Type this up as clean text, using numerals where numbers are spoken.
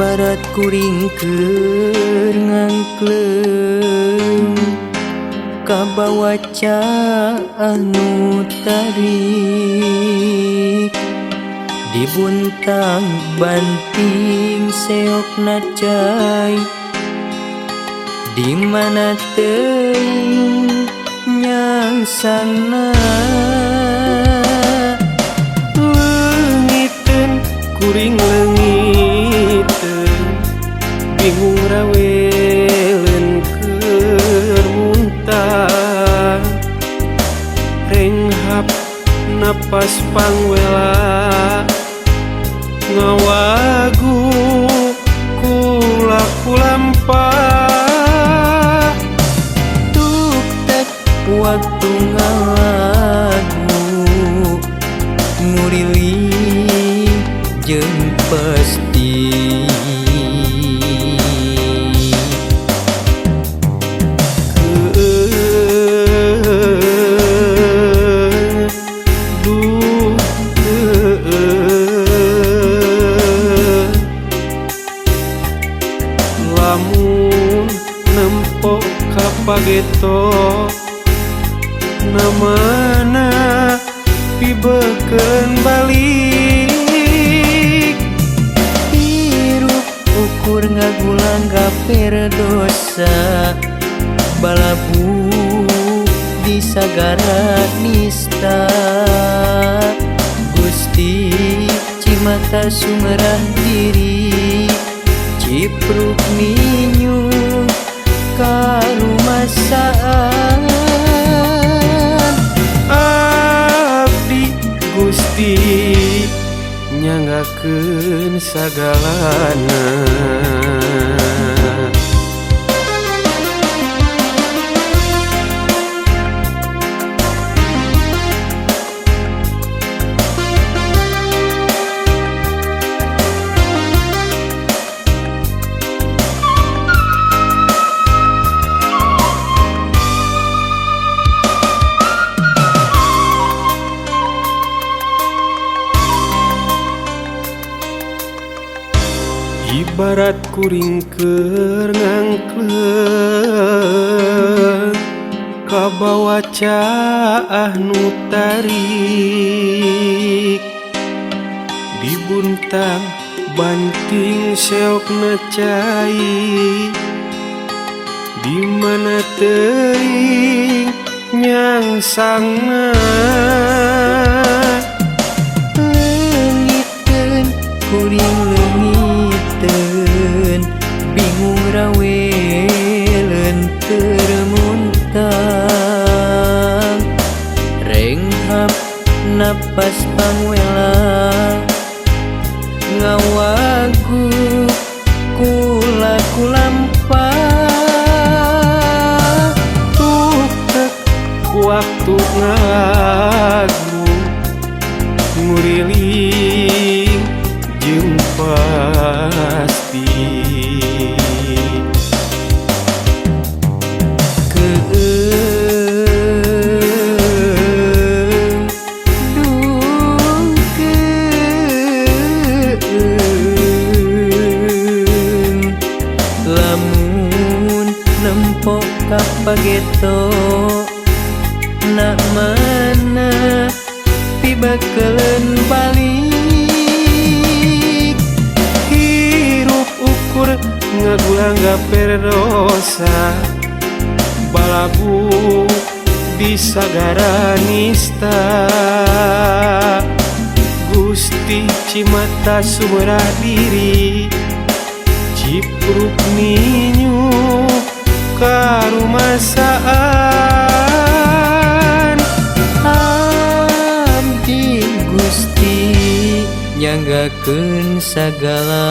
Ibarat kuring keur ngangkleng kabawa anu tarik dibuntang banting seokna cai di mana teuing nyangsana leungiteun kuring leungiteun bingung raweleun keur muntah renghap napas pangwela ngawagu kulaku lampah tuktek waktu ngalagu ngurili jeung pasti lamun nempo kapageto namana pibeukeun balik hirup ukur ngagulang gaper dosa balabu di sagara nista Gusti cimata sumerah diri cipruk minyu karumasaan abdi Gusti nyanggakeun sagalana ibarat kuring keur ngangkleng kabawa anu tarik dibuntang banting seokna cai di mana teuing nyangsangna leungiteun kuring leungiteun bingung raweleun keur muntang renghap napas pangwela ngawagu kulaku lampah tuktek waktu ngagu nguriling jeung pasti lamun nempo kapageto nak mana pibeukeun balik hirup ukur ngagulang gaper dosa balabu di sagara nista Gusti cimata sumerah diri cipruk minyu karumasaan abdi Gusti nyanggakeun sagalana